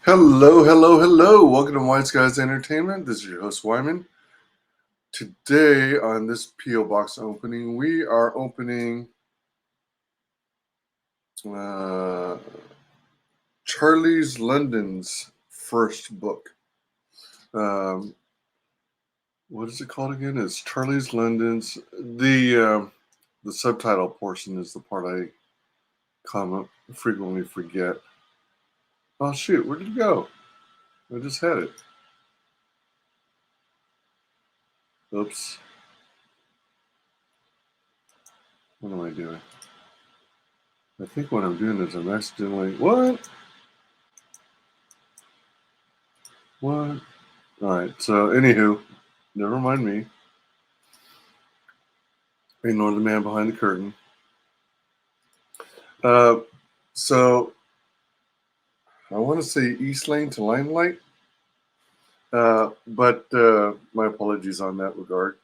Hello, hello, hello. Welcome to WyzGyz Entertainment. This is your host, Wyman. Today, on this P.O. Box opening, we are opening Charlie's London's first book. What is it called again? It's Charlie's London's. The subtitle portion is the part I frequently forget. Oh, shoot. Where did it go? I just had it. Oops. What am I doing? I think what I'm doing is I'm accidentally... What? All right. So, anywho, never mind me. Ignore the man behind the curtain. So, I want to say East Lane to Limelight. But my apologies on that regard.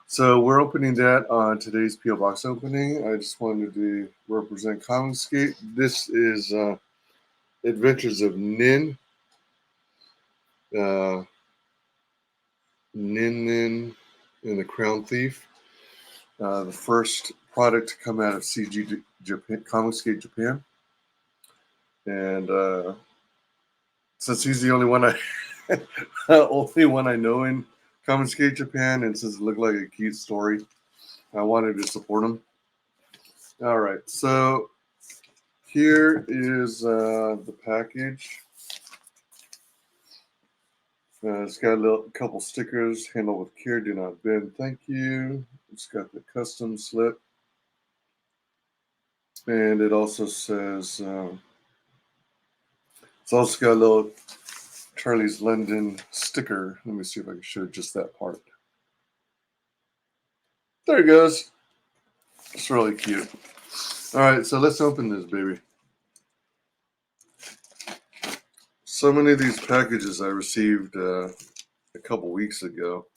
So we're opening that on today's P.O. Box opening. I just wanted to represent Comicsgate. This is Adventures of Nin. Nin and the Crown Thief. The first product to come out of CG Japan, Comicsgate Japan. And since he's the only one I know in Comicsgate Japan, and since it looked like a cute story, I wanted to support him. All right, so here is the package. It's got a couple stickers. Handle with care, do not bend. Thank you. It's got the custom slip, and it also says it's also got a little Charlie's London sticker. Let me see if I can show just that part. There it goes. It's really cute. All right, so let's open this baby. So many of these packages I received a couple weeks ago,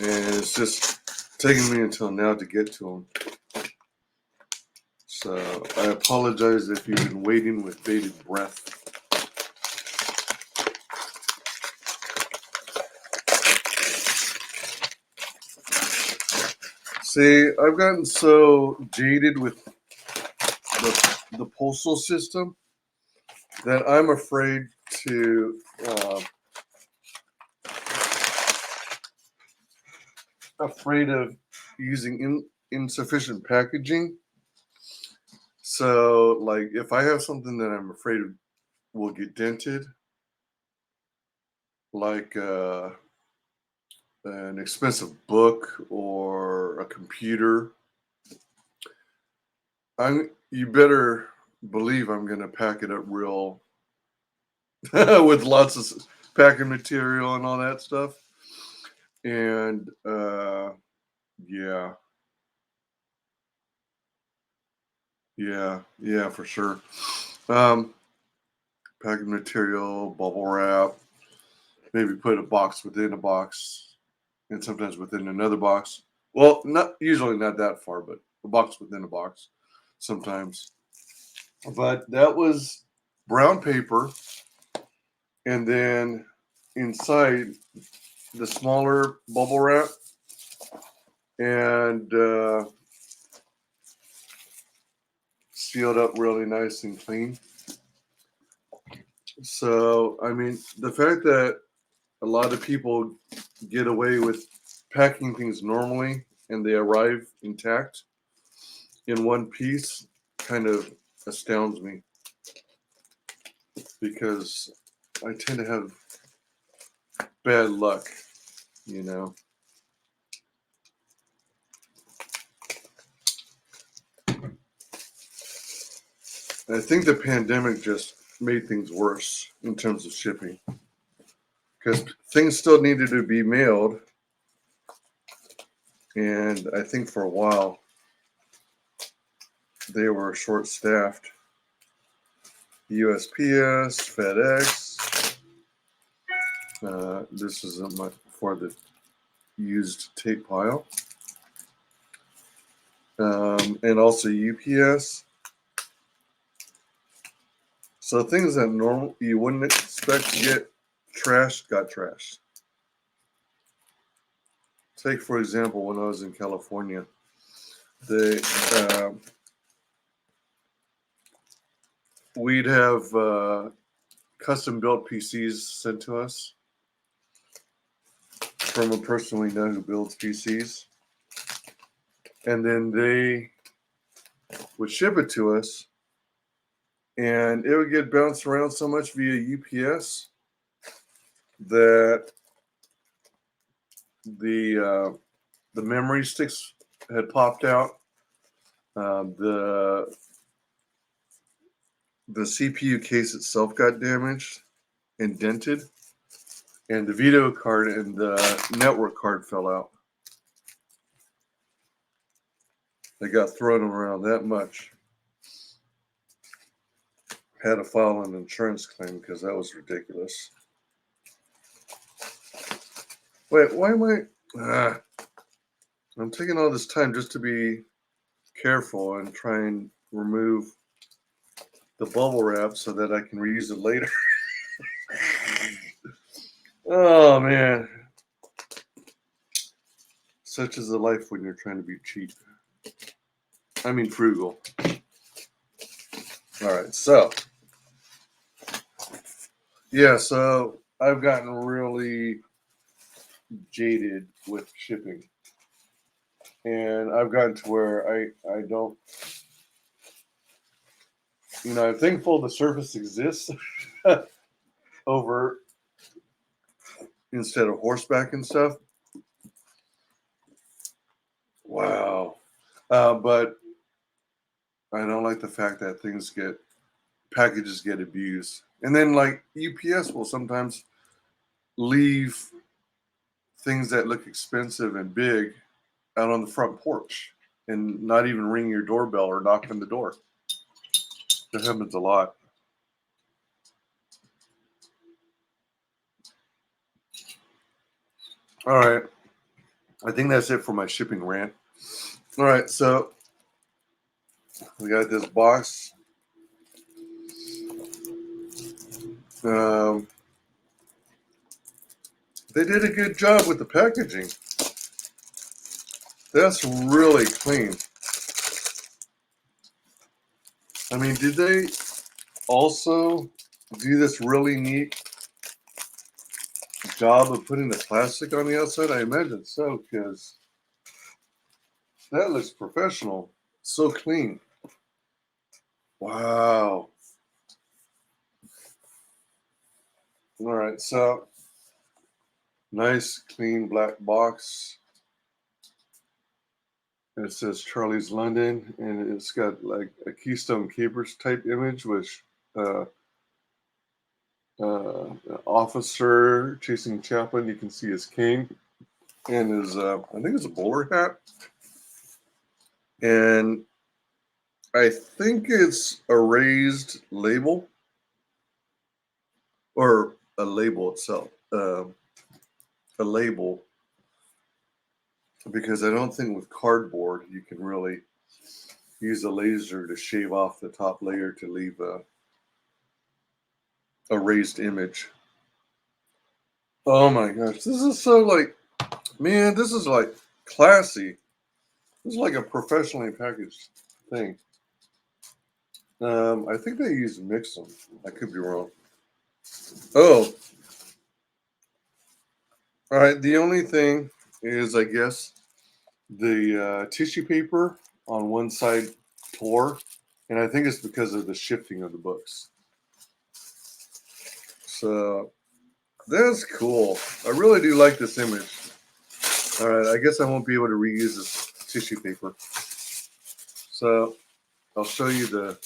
and it's just taking me until now to get to them. So I apologize if you've been waiting with bated breath. See, I've gotten so jaded with the postal system that I'm afraid of using insufficient packaging. So, like, if I have something that I'm afraid will get dented, like an expensive book or a computer, you better believe I'm going to pack it up real with lots of packing material and all that stuff. And yeah, for sure. Packing material, bubble wrap, maybe put a box within a box, and sometimes within another box. Well, usually not that far, but a box within a box sometimes. But that was brown paper, and then inside the smaller bubble wrap, and sealed up really nice and clean. So, I mean, the fact that a lot of people get away with packing things normally and they arrive intact in one piece kind of astounds me, because I tend to have bad luck, you know. I think the pandemic just made things worse in terms of shipping, because things still needed to be mailed, and I think for a while they were short-staffed. USPS, FedEx. This is for the used tape pile, and also UPS. So things that normal you wouldn't expect to get trashed got trashed. Take, for example, when I was in California, we'd have custom-built PCs sent to us from a person we know who builds PCs. And then they would ship it to us, and it would get bounced around so much via UPS that the memory sticks had popped out. The CPU case itself got damaged and dented, and the video card and the network card fell out. They got thrown around that much. Had to file an insurance claim because that was ridiculous. Wait, why am I? I'm taking all this time just to be careful and try and remove the bubble wrap so that I can reuse it later. Oh man, such is the life when you're trying to be cheap. I mean frugal. All right, so yeah, so I've gotten really jaded with shipping, and I've gotten to where I don't, I'm thankful the service exists over instead of horseback and stuff. Wow. But I don't like the fact that packages get abused. And then like UPS will sometimes leave things that look expensive and big out on the front porch and not even ring your doorbell or knock on the door. That happens a lot. All right. I think that's it for my shipping rant. All right, so we got this box. They did a good job with the packaging. That's really clean. I mean, did they also do this really neat job of putting the plastic on the outside? I imagine so, because that looks professional. So clean. Wow. All right, so nice, clean black box. And it says Charlie's London, and it's got like a Keystone Capers type image with an officer chasing Chaplin. You can see his cane and his, I think it's a bowler hat. And I think it's a raised label or a label itself. A label, because I don't think with cardboard you can really use a laser to shave off the top layer to leave a raised image. Oh my gosh, this is so like, man, this is like classy. This is like a professionally packaged thing. I think they use Mixum. I could be wrong. Oh, all right. The only thing is, I guess, the tissue paper on one side tore, and I think it's because of the shifting of the books. So that's cool. I really do like this image. All right, I guess I won't be able to reuse this tissue paper. So I'll show you the.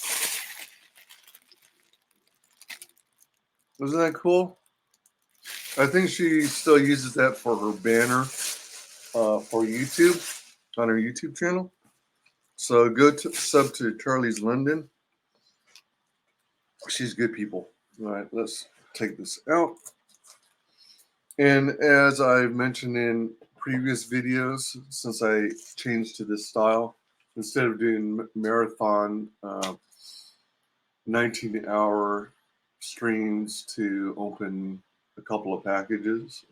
Isn't that cool? I think she still uses that for her banner for YouTube on her YouTube channel. So go to sub to Charlie's London. She's good people. All right, let's take this out. And as I've mentioned in previous videos, since I changed to this style, instead of doing marathon 19-hour streams to open a couple of packages.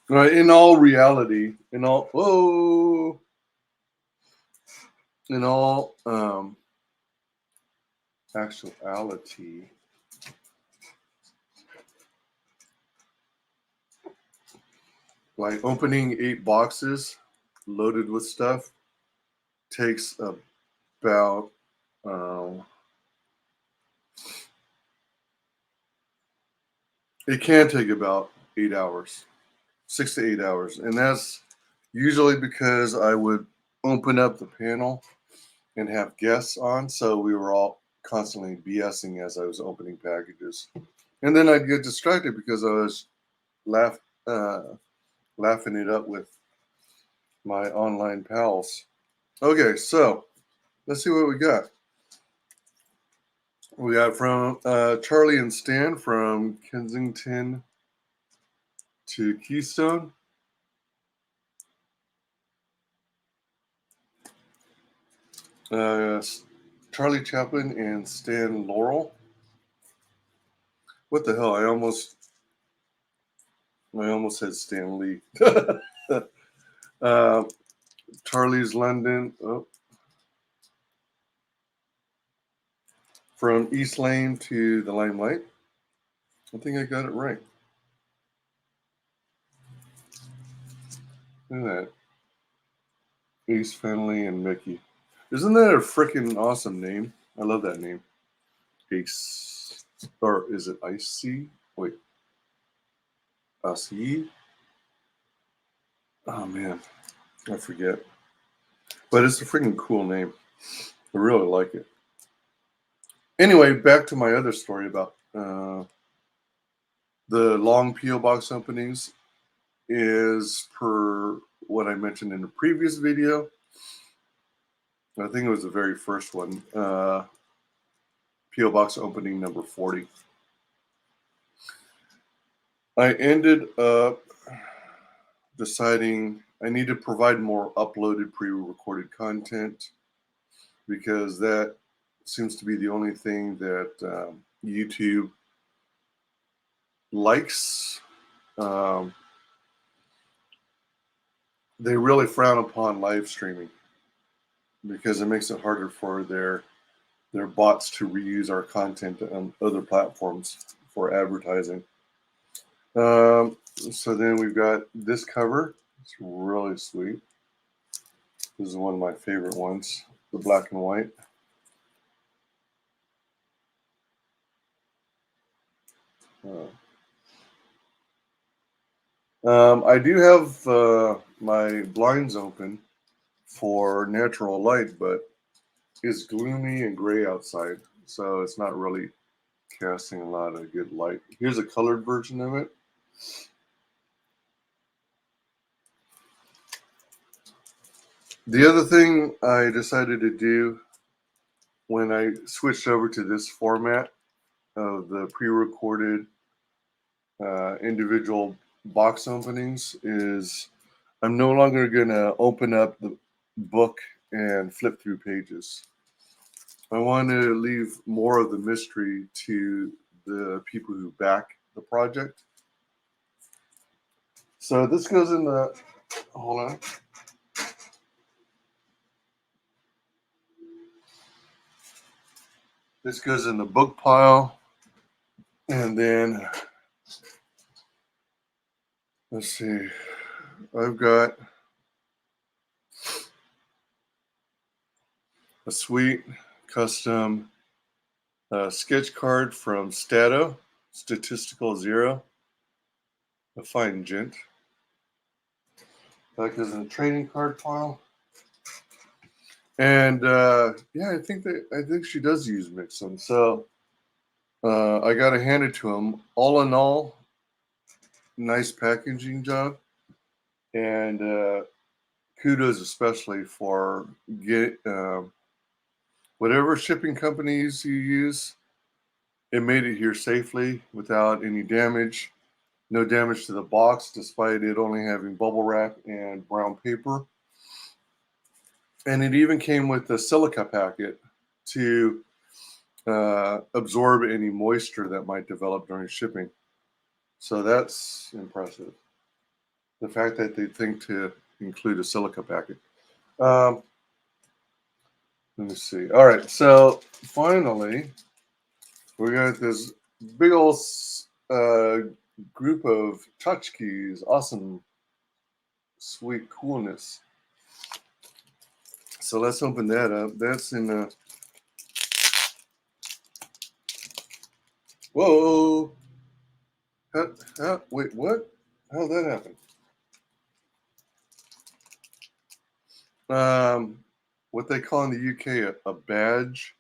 Right, in all reality, in all actuality, like opening 8 boxes loaded with stuff takes about it can take about 8 hours, 6 to 8 hours, and that's usually because I would open up the panel and have guests on, so we were all constantly BSing as I was opening packages, and then I'd get distracted because I was laughing it up with my online pals. Okay, so let's see what we got. We got from Charlie and Stan from Kensington to Keystone. Charlie Chaplin and Stan Laurel. What the hell? I almost said Stan Lee. Charlie's London. Oh. From East Lane to the Limelight. I think I got it right. Look at that. Ace Fenley and Mickey. Isn't that a freaking awesome name? I love that name. Ace. Or is it Icy? Wait. Icy? Oh man. I forget. But it's a freaking cool name. I really like it. Anyway, back to my other story about the long P.O. box openings is per what I mentioned in the previous video. I think it was the very first one. P.O. box opening number 40. I ended up deciding I need to provide more uploaded pre-recorded content because that seems to be the only thing that YouTube likes. They really frown upon live streaming because it makes it harder for their bots to reuse our content on other platforms for advertising. So then we've got this cover. It's really sweet. This is one of my favorite ones, the black and white. I do have my blinds open for natural light, but it's gloomy and gray outside, so it's not really casting a lot of good light. Here's a colored version of it. The other thing I decided to do when I switched over to this format of the pre-recorded individual box openings is I'm no longer going to open up the book and flip through pages. I want to leave more of the mystery to the people who back the project. So this goes in the, hold on. This goes in the book pile. And then, let's see, I've got a sweet custom sketch card from Statistical Zero, a fine gent. That goes in the trading card pile. And yeah, I think she does use Mixum. So I got to hand it to him. All in all, nice packaging job. And kudos especially for whatever shipping companies you use. It made it here safely without any damage. No damage to the box, despite it only having bubble wrap and brown paper. And it even came with a silica packet to absorb any moisture that might develop during shipping. So that's impressive. The fact that they think to include a silica packet. Um, let me see. All right, so finally, we got this big old group of touch keys. Awesome, sweet coolness. So let's open that up. That's in a. Whoa! Wait, what? How did that happen? What they call in the UK a badge,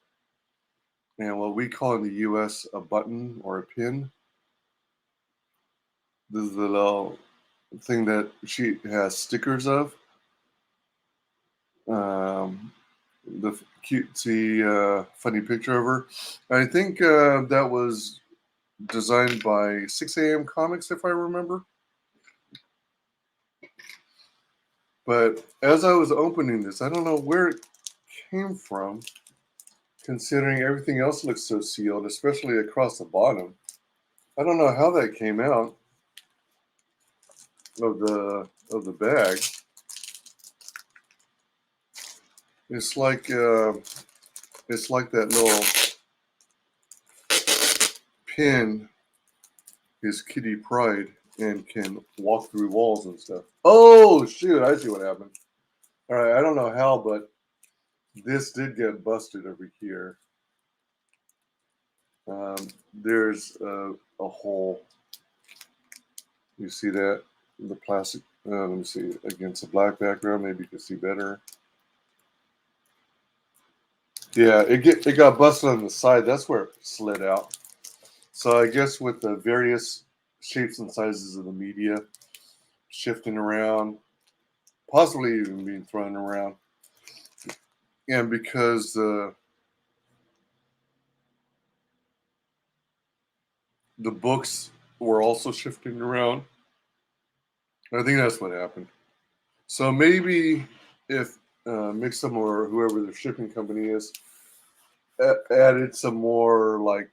and what we call in the US a button or a pin. This is the little thing that she has stickers of. The cutesy, funny picture of her. I think that was designed by 6 a.m. Comics, if I remember. But as I was opening this, I don't know where it came from, considering everything else looks so sealed, especially across the bottom. I don't know how that came out of the bag. It's like that little pin is Kitty Pryde and can walk through walls and stuff. Oh shoot! I see what happened. All right, I don't know how, but this did get busted over here. There's a hole. You see that? The plastic. Let me see. Against a black background, maybe you can see better. Yeah, it got busted on the side. That's where it slid out. So I guess with the various shapes and sizes of the media shifting around, possibly even being thrown around, and because the books were also shifting around, I think that's what happened. So maybe if Mixum or whoever the shipping company is added some more like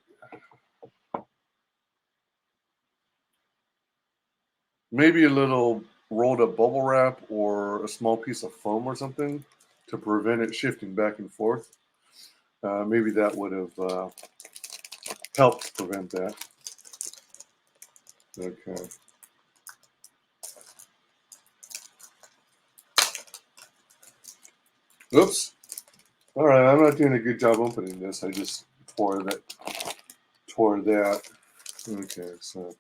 maybe a little rolled up bubble wrap or a small piece of foam or something to prevent it shifting back and forth. Maybe that would have helped prevent that. Okay. Oops. All right, I'm not doing a good job opening this. I just tore that. Okay, so.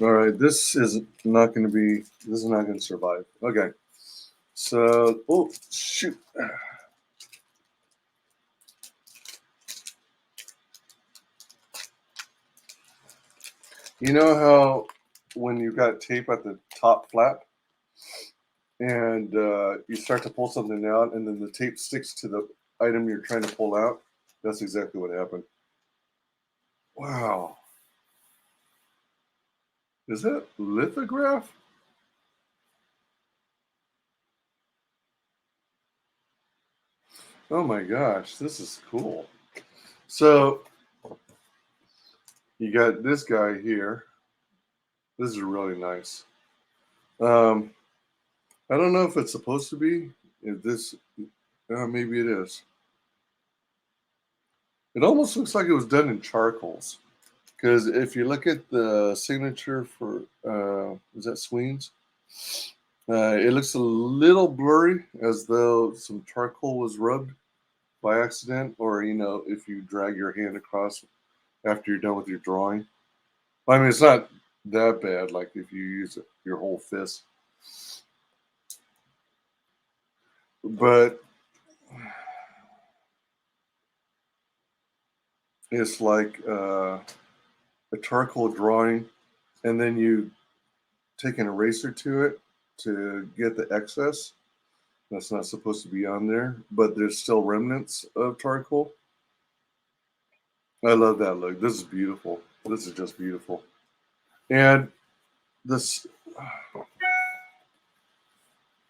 All right, this is not going to survive. Okay. So, oh, shoot. You know how when you've got tape at the top flap and you start to pull something out and then the tape sticks to the item you're trying to pull out? That's exactly what happened. Wow. Is that lithograph? Oh my gosh, this is cool. So you got this guy here. This is really nice. Um, I don't know if it's supposed to be. If this, maybe it is. It almost looks like it was done in charcoals. Because if you look at the signature for, is that Sween's? It looks a little blurry, as though some charcoal was rubbed by accident, or if you drag your hand across after you're done with your drawing. I mean, it's not that bad. Like if you use your whole fist, but it's like a charcoal drawing, and then you take an eraser to it to get the excess that's not supposed to be on there, but there's still remnants of charcoal. I love that look. This is beautiful. This is just beautiful. And this,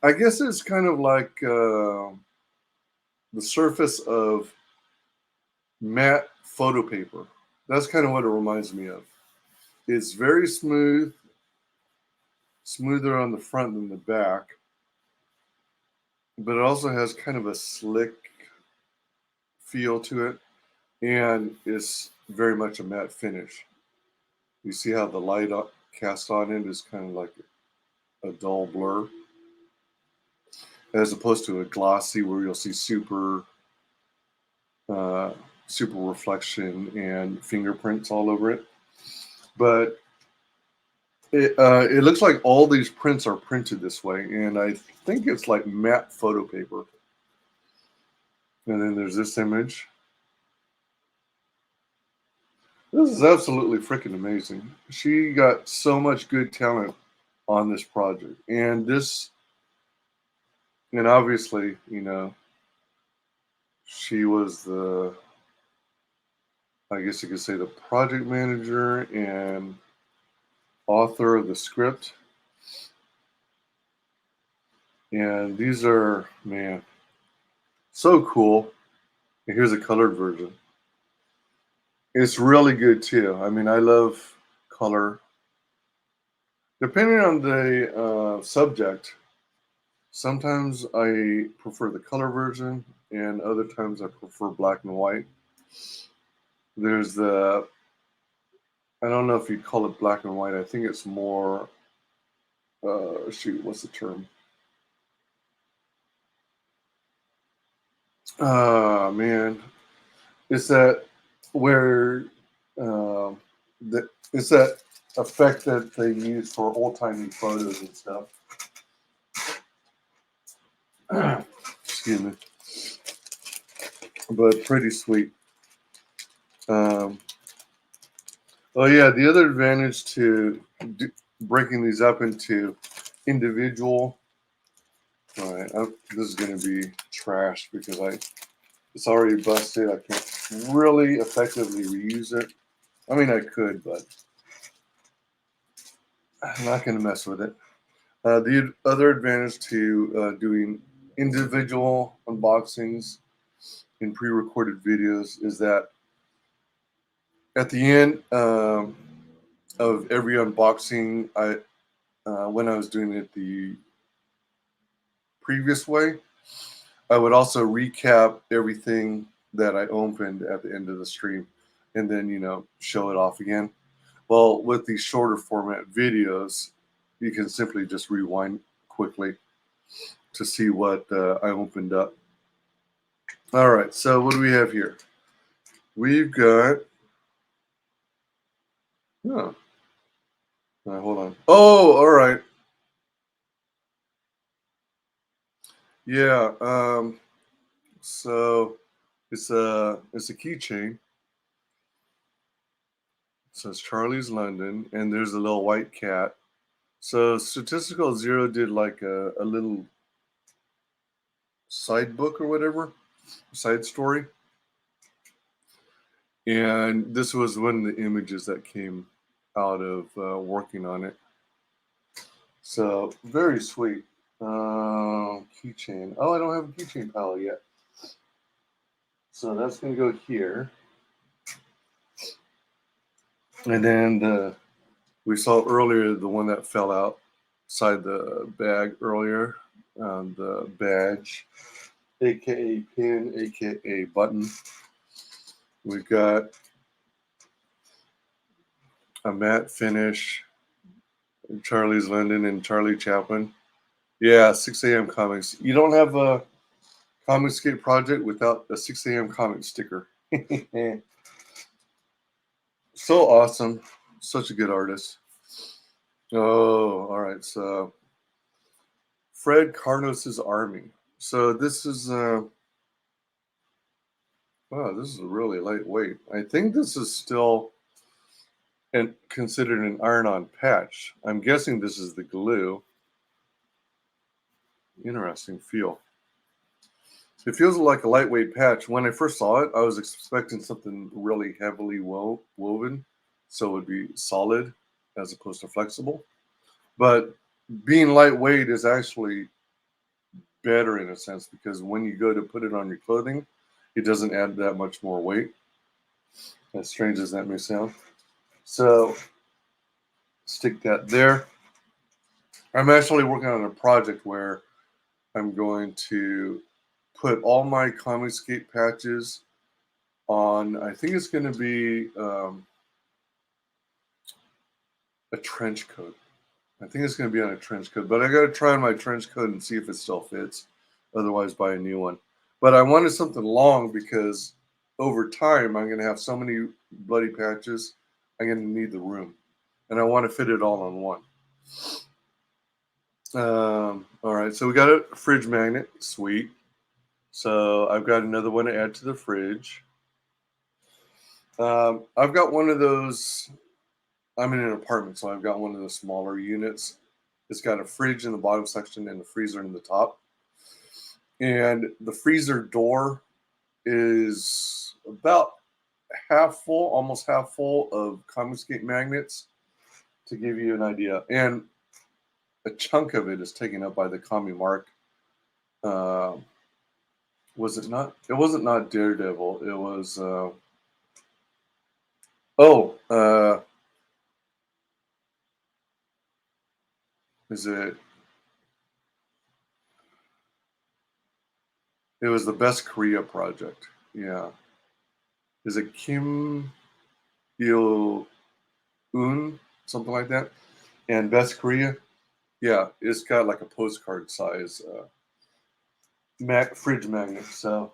I guess it's kind of like the surface of matte photo paper. That's kind of what it reminds me of. It's very smooth, smoother on the front than the back, but it also has kind of a slick feel to it, and it's very much a matte finish. You see how the light cast on it is kind of like a dull blur, as opposed to a glossy where you'll see uh, super reflection and fingerprints all over it. But it looks like all these prints are printed this way, and I think it's like matte photo paper. And then there's this image. This is absolutely freaking amazing. She got so much good talent on this project, and obviously, she was I guess you could say, the project manager and author of the script. And these are, man, so cool. And here's a colored version. It's really good too. I mean, I love color. Depending on the subject, sometimes I prefer the color version, and other times I prefer black and white. There's I don't know if you'd call it black and white. I think it's more, shoot, what's the term? Man, it's that where it's that effect that they use for old timey photos and stuff. Excuse me, but pretty sweet. Um, oh yeah, the other advantage to breaking these up into individual. All right, this is going to be trash because it's already busted. I can't really effectively reuse it. I mean, I could, but I'm not going to mess with it. The other advantage to doing individual unboxings in pre-recorded videos is that at the end of every unboxing, when I was doing it the previous way, I would also recap everything that I opened at the end of the stream, and then show it off again. Well, with these shorter format videos, you can simply just rewind quickly to see what I opened up. All right, so what do we have here? We've got, oh, hold on. Oh, all right. Yeah, so it's a keychain. It says Charlie's London, and there's a little white cat. So Statistical Zero did like a little side book or whatever, side story. And this was one of the images that came out of working on it. So very sweet. Keychain. Oh, I don't have a keychain palette yet. So that's going to go here. And then we saw earlier the one that fell outside the bag earlier, the badge, aka pin, aka button. We've got a matte finish, Charlie's London and Charlie Chaplin. Yeah, 6 a.m. comics. You don't have a Comicscape project without a 6 a.m. comic sticker. So awesome. Such a good artist. Oh, all right. So Fred Carnos's Army. So this is wow, this is really lightweight. I think this is still considered an iron-on patch. I'm guessing this is the glue. Interesting feel. It feels like a lightweight patch. When I first saw it, I was expecting something really heavily woven, so it would be solid as opposed to flexible. But being lightweight is actually better in a sense, because when you go to put it on your clothing, it doesn't add that much more weight, as strange as that may sound. So stick that there. I'm actually working on a project where I'm going to put all my Comicscape patches on, I think it's going to be a trench coat. I think it's going to be on a trench coat, but I got to try on my trench coat and see if it still fits. Otherwise, buy a new one. But I wanted something long because over time, I'm going to have so many bloody patches, I'm going to need the room. And I want to fit it all on one. All right, so we got a fridge magnet. Sweet. So I've got another one to add to the fridge. I've got one of those. I'm in an apartment, so I've got one of the smaller units. It's got a fridge in the bottom section and a freezer in the top. And the freezer door is about half full, almost half full of Comicscape magnets, to give you an idea. And a chunk of it is taken up by the Commie Mark. Was it not? It wasn't not Daredevil. It was. Is it? It was the Best Korea project. Yeah. Is it Kim Il Un? Something like that. And Best Korea. Yeah, it's got like a postcard size fridge magnet. So,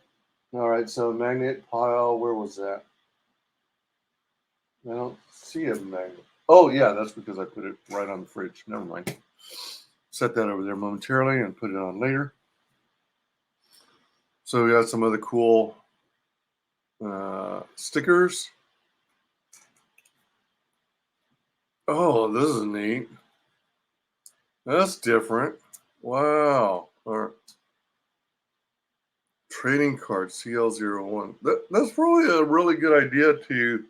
all right. So magnet pile. Where was that? I don't see a magnet. Oh yeah, that's because I put it right on the fridge. Never mind. Set that over there momentarily and put it on later. So we got some other cool stickers. Oh, this is neat. That's different. Wow. Or trading card CL01. That's probably a really good idea to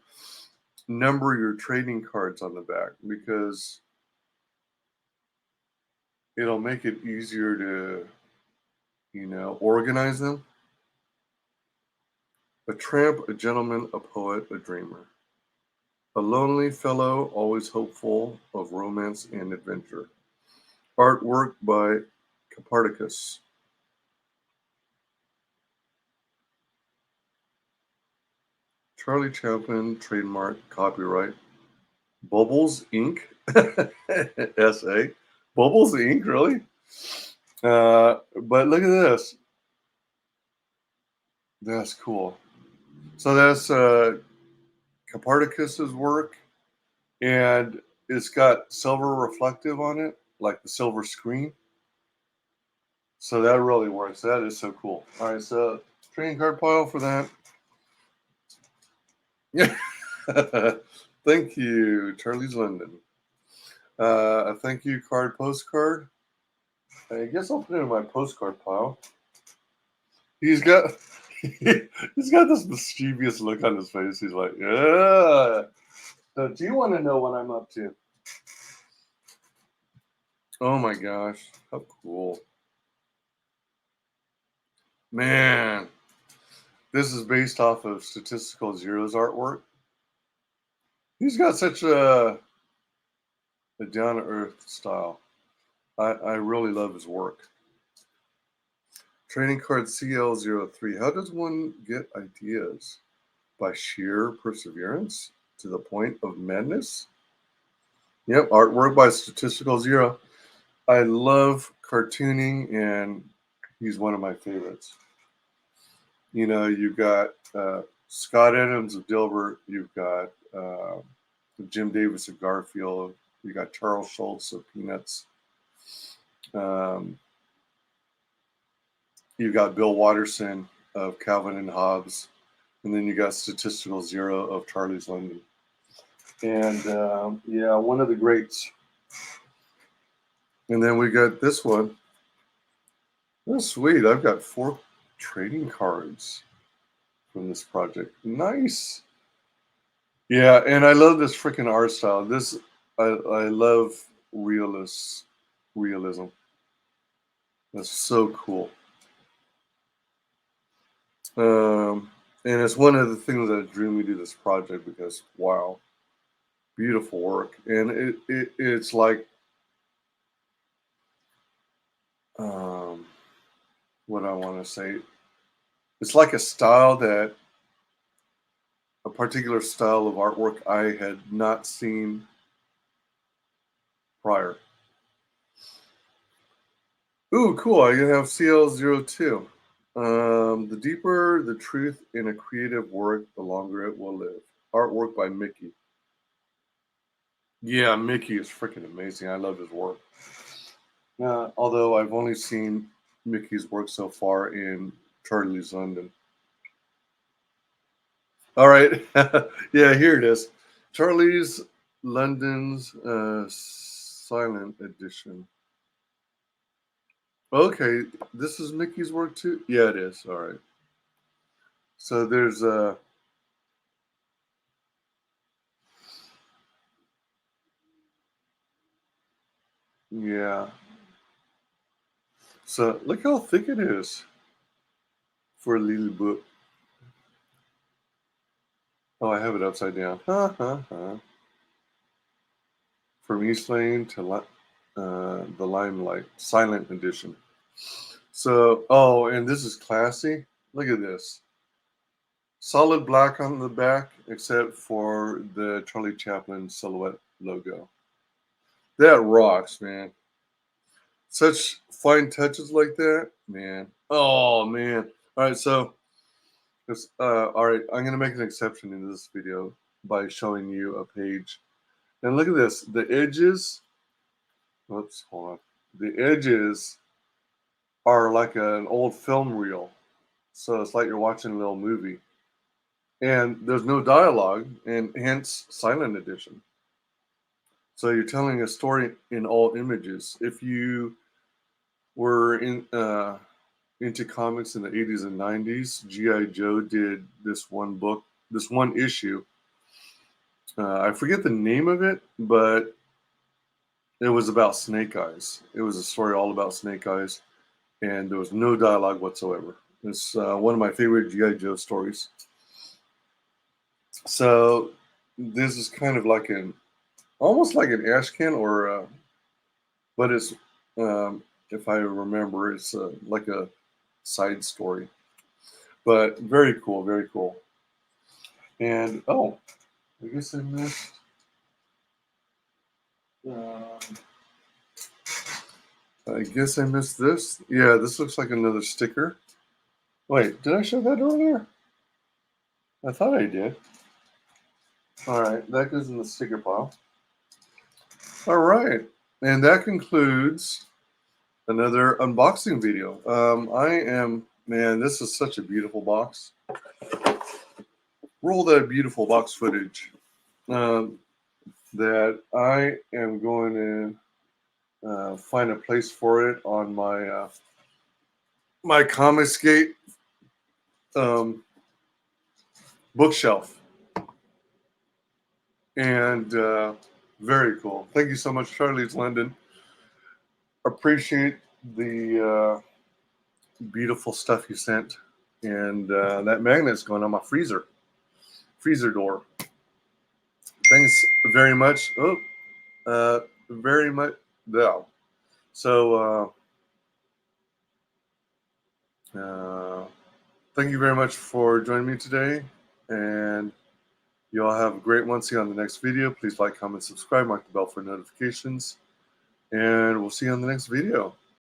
number your trading cards on the back, because it'll make it easier to, organize them. A tramp, a gentleman, a poet, a dreamer. A lonely fellow, always hopeful of romance and adventure. Artwork by Copernicus. Charlie Chaplin, trademark, copyright. Bubbles Inc. SA. Bubbles Inc. Really? But look at this. That's cool. So that's Copernicus's work, and it's got silver reflective on it, like the silver screen. So that really works. That is so cool. All right, so trading card pile for that. Yeah. Thank you, Charlie's London. A thank you card postcard. I guess I'll put it in my postcard pile. He's got he's got this mischievous look on his face. He's like, yeah. So do you want to know what I'm up to? Oh my gosh, how cool. Man, this is based off of Statistical Zero's artwork. He's got such a down-to-earth style. I really love his work. Trading card CL03. How does one get ideas? By sheer perseverance to the point of madness? Yep, artwork by Statistical Zero. I love cartooning, and he's one of my favorites. You've got Scott Adams of Dilbert. You've got Jim Davis of Garfield. You got Charles Schultz of Peanuts. You've got Bill Watterson of Calvin and Hobbes. And then you got Statistical Zero of Charlie's London. And one of the greats. And then we got this one. That's sweet. I've got 4 trading cards from this project. Nice. Yeah, and I love this freaking art style. I love realism. That's so cool. And it's one of the things that drew me to this project because, wow, beautiful work. And it's like, um, what I want to say, it's like a particular style of artwork I had not seen prior. Ooh, cool. I have CL02. The deeper the truth in a creative work, the longer it will live. Artwork by Mickey. Yeah, Mickey is freaking amazing. I love his work. Although I've only seen Mickey's work so far in Charlie's London. All right. Yeah, here it is. Charlie's London's silent edition. Okay, this is Mickey's work too? Yeah, it is. All right. So there's yeah. So look how thick it is for a little book. Oh, I have it upside down. Ha ha ha. From East Lane to the Limelight Silent Edition. So, oh, and this is classy. Look at this. Solid black on the back, except for the Charlie Chaplin silhouette logo. That rocks, man. Such fine touches like that, man. Oh, man. All right, so, all right, I'm going to make an exception in this video by showing you a page. And look at this. The edges, whoops, hold on. The edges are like an old film reel. So it's like you're watching a little movie. And there's no dialogue, and hence silent edition. So you're telling a story in all images. If you were into comics in the 80s and 90s, G.I. Joe did this one book, this one issue. I forget the name of it, but it was about Snake Eyes. It was a story all about Snake Eyes, and there was no dialogue whatsoever. It's one of my favorite G.I. Joe stories. So this is kind of like almost like an ashcan, but it's, if I remember, it's like a side story. But very cool, very cool. And oh, I guess I missed. Um, I guess I missed this. Yeah, this looks like another sticker. Wait, did I show that earlier? I thought I did. All right, that goes in the sticker pile. All right, and that concludes another unboxing video. Man, this is such a beautiful box. Roll that beautiful box footage. That I am going to find a place for it on my Comicsgate bookshelf. And very cool. Thank you so much, Charlie's London. Appreciate the beautiful stuff you sent. And that magnet's going on my freezer door. Thanks very much. Very much. Yeah. So thank you very much for joining me today. And you all have a great one. See you on the next video. Please like, comment, subscribe, mark the bell for notifications. And we'll see you on the next video.